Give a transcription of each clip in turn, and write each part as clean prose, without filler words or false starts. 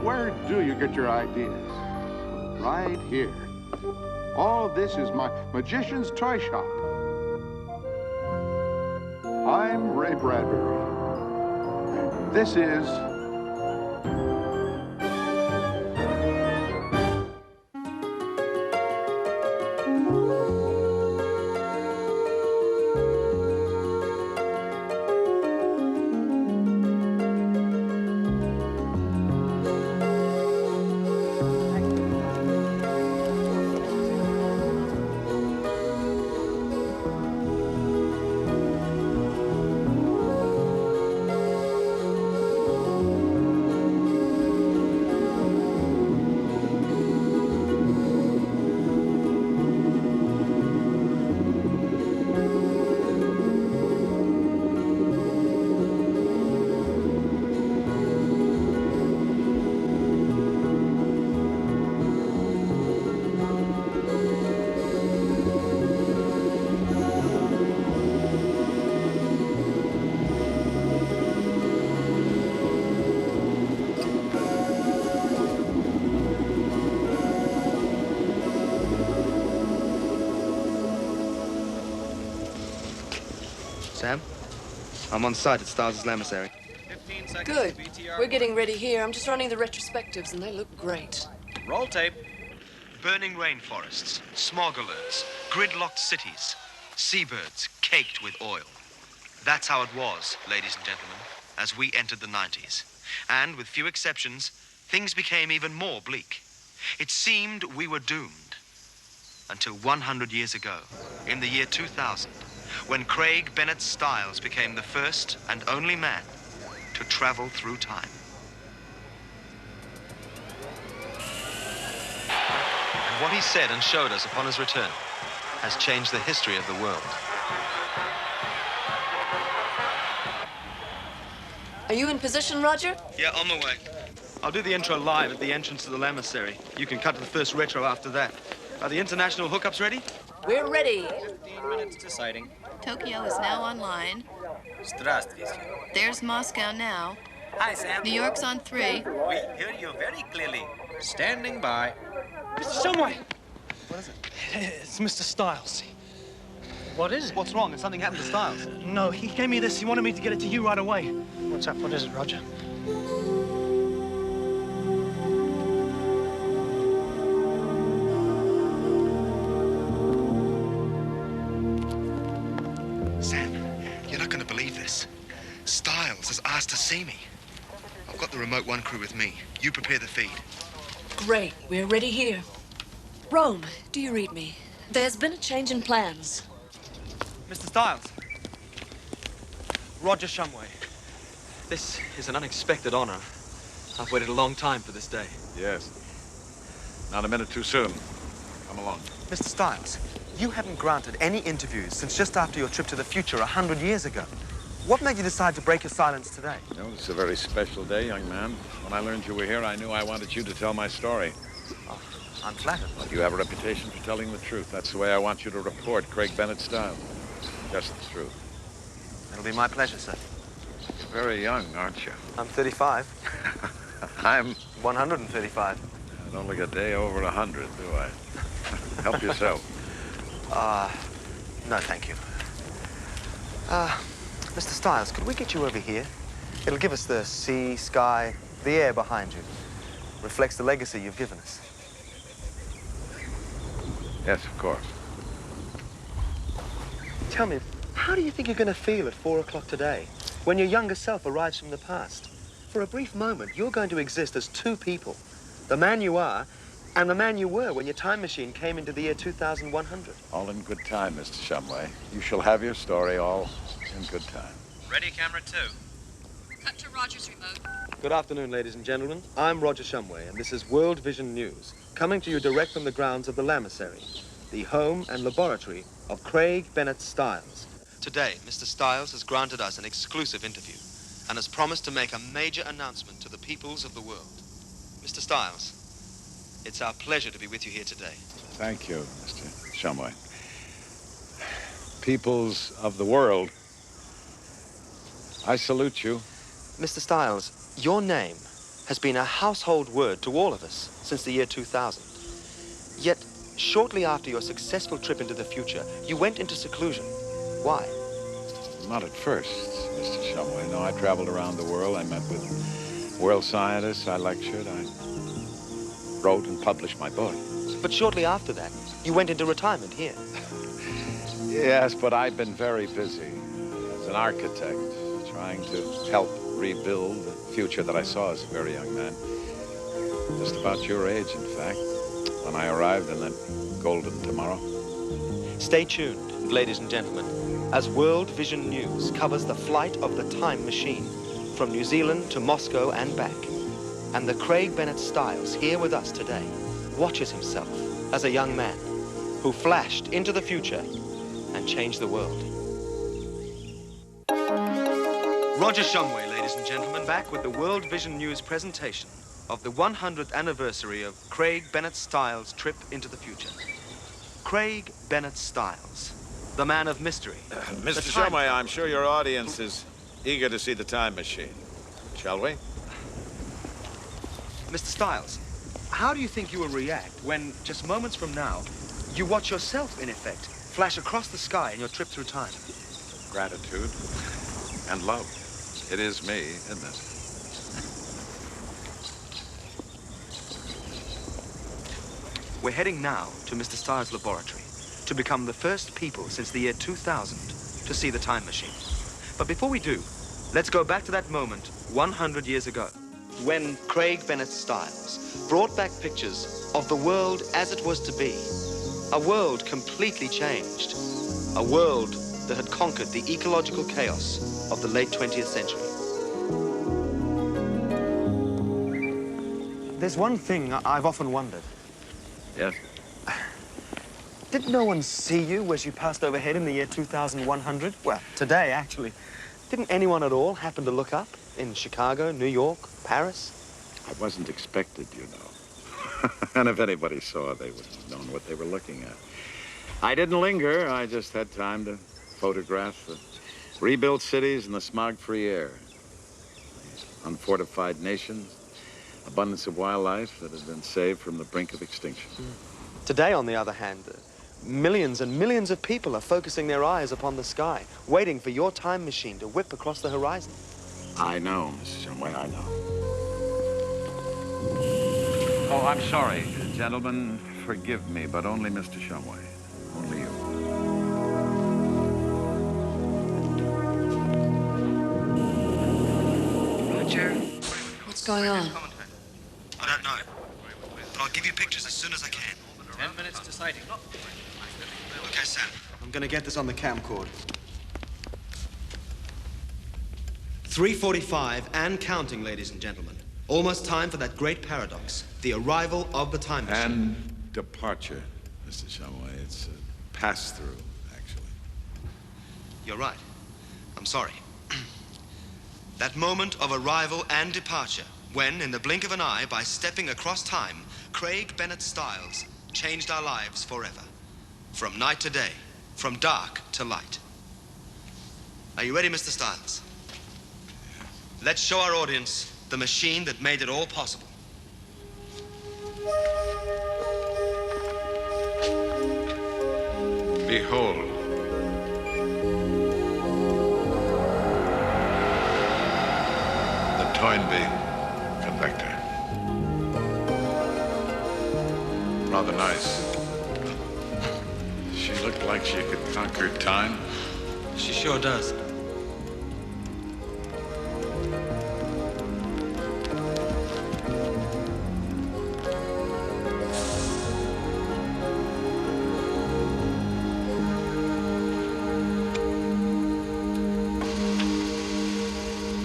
Where do you get your ideas? Right here. All of this is my magician's toy shop. I'm Ray Bradbury. This is... Sam, I'm on site at Stiles' Lamasery. Good. We're getting ready here. I'm just running the retrospectives, and they look great. Roll tape. Burning rainforests, smog alerts, gridlocked cities, seabirds caked with oil. That's how it was, ladies and gentlemen, as we entered the 90s. And with few exceptions, things became even more bleak. It seemed we were doomed. Until 100 years ago, in the year 2000, when Craig Bennett Stiles became the first and only man to travel through time. And what he said and showed us upon his return has changed the history of the world. Are you in position, Roger? Yeah, on the way. I'll do the intro live at the entrance to the Lamasery. You can cut to the first retro after that. Are the international hookups ready? We're ready. 15 minutes to sighting. Tokyo is now online. Здравствуйте. There's Moscow now. Hi, Sam. New York's on 3. We hear you very clearly. Standing by. Mr. Shumway! What is it? It's Mr. Stiles. What is it? What's wrong? Has something happened to Stiles? No, he gave me this. He wanted me to get it to you right away. What's up? What is it, Roger? Sam, you're not going to believe this. Stiles has asked to see me. I've got the Remote One crew with me. You prepare the feed. Great. We're ready here. Rome, do you read me? There's been a change in plans. Mr. Stiles. Roger Shumway. This is an unexpected honor. I've waited a long time for this day. Yes. Not a minute too soon. Come along. Mr. Stiles, you haven't granted any interviews since just after your trip to the future 100 years ago. What made you decide to break your silence today? No, it's a very special day, young man. When I learned you were here, I knew I wanted you to tell my story. Oh, I'm flattered. Well, you have a reputation for telling the truth. That's the way I want you to report Craig Bennett Stiles. Just the truth. It'll be my pleasure, sir. You're very young, aren't you? I'm 35. I'm 135. I don't look a day over 100, do I? Help yourself. No, thank you. Mr. Stiles, could we get you over here? It'll give us the sea, sky, the air behind you. Reflects the legacy you've given us. Yes, of course. Tell me, how do you think you're going to feel at 4 o'clock today, when your younger self arrives from the past? For a brief moment, you're going to exist as two people. The man you are, and the man you were when your time machine came into the year 2100. All in good time, Mr. Shumway. You shall have your story all in good time. Ready, camera 2. Cut to Roger's remote. Good afternoon, ladies and gentlemen. I'm Roger Shumway, and this is World Vision News, coming to you direct from the grounds of the Lamasery, the home and laboratory of Craig Bennett Stiles. Today, Mr. Stiles has granted us an exclusive interview and has promised to make a major announcement to the peoples of the world. Mr. Stiles, it's our pleasure to be with you here today. Thank you, Mr. Shumway. Peoples of the world, I salute you. Mr. Stiles, your name has been a household word to all of us since the year 2000. Yet, shortly after your successful trip into the future, you went into seclusion. Why? Not at first, Mr. Shumway. No, I traveled around the world. I met with world scientists. I lectured. I wrote and published my book. But shortly after that, you went into retirement here. Yes, but I've been very busy as an architect, trying to help rebuild the future that I saw as a very young man. Just about your age, in fact, when I arrived in that golden tomorrow. Stay tuned, ladies and gentlemen, as World Vision News covers the flight of the time machine from New Zealand to Moscow and back. And the Craig Bennett Styles here with us today watches himself as a young man who flashed into the future and changed the world. Roger Shumway, ladies and gentlemen, back with the World Vision News presentation of the 100th anniversary of Craig Bennett Styles' trip into the future. Craig Bennett Styles, the man of mystery. Mr. Shumway, I'm sure your audience is eager to see the time machine. Shall we? Mr. Styles, how do you think you will react when, just moments from now, you watch yourself, in effect, flash across the sky in your trip through time? Gratitude and love. It is me, isn't it? We're heading now to Mr. Styles' laboratory to become the first people since the year 2000 to see the time machine. But before we do, let's go back to that moment 100 years ago, when Craig Bennett Styles brought back pictures of the world as it was to be. A world completely changed. A world that had conquered the ecological chaos of the late 20th century. There's one thing I've often wondered. Yes? Did no one see you as you passed overhead in the year 2100? Well, today, actually. Didn't anyone at all happen to look up in Chicago, New York, Paris? I wasn't expected, you know. And if anybody saw, they would have known what they were looking at. I didn't linger. I just had time to photograph the rebuilt cities and the smog-free air. Unfortified nations, abundance of wildlife that has been saved from the brink of extinction. Today, on the other hand, millions and millions of people are focusing their eyes upon the sky, waiting for your time machine to whip across the horizon. I know, Mrs. Shumway, I know. Oh, I'm sorry, gentlemen. Forgive me, but only Mr. Shumway. Only you. Roger, what's going on? I don't know, but I'll give you pictures as soon as I can. 10 minutes to sighting. Okay, Sam. I'm gonna get this on the camcorder. 3:45 and counting, ladies and gentlemen. Almost time for that great paradox, the arrival of the time machine. And departure, Mr. Shumway. It's a pass-through, actually. You're right. I'm sorry. That moment of arrival and departure, when, in the blink of an eye, by stepping across time, Craig Bennett Styles changed our lives forever. From night to day, from dark to light. Are you ready, Mr. Styles? Let's show our audience the machine that made it all possible. Behold. The Toynbee Convector. Rather nice. She looked like she could conquer time. She sure does.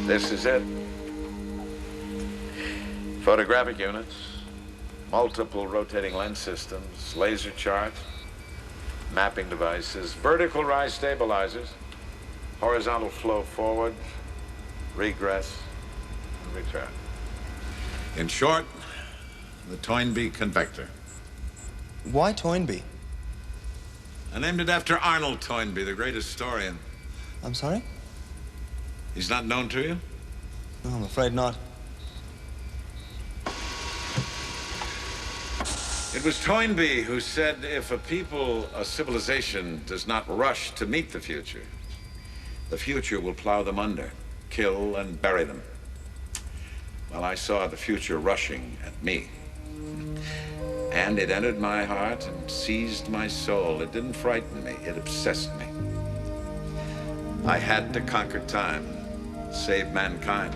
This is it. Photographic units, multiple rotating lens systems, laser charts, mapping devices, vertical rise stabilizers, horizontal flow forward, regress, and return. In short, the Toynbee Convector. Why Toynbee? I named it after Arnold Toynbee, the great historian. I'm sorry? He's not known to you? No, I'm afraid not. It was Toynbee who said if a people, a civilization, does not rush to meet the future will plow them under, kill and bury them. Well, I saw the future rushing at me. And it entered my heart and seized my soul. It didn't frighten me, it obsessed me. I had to conquer time, save mankind.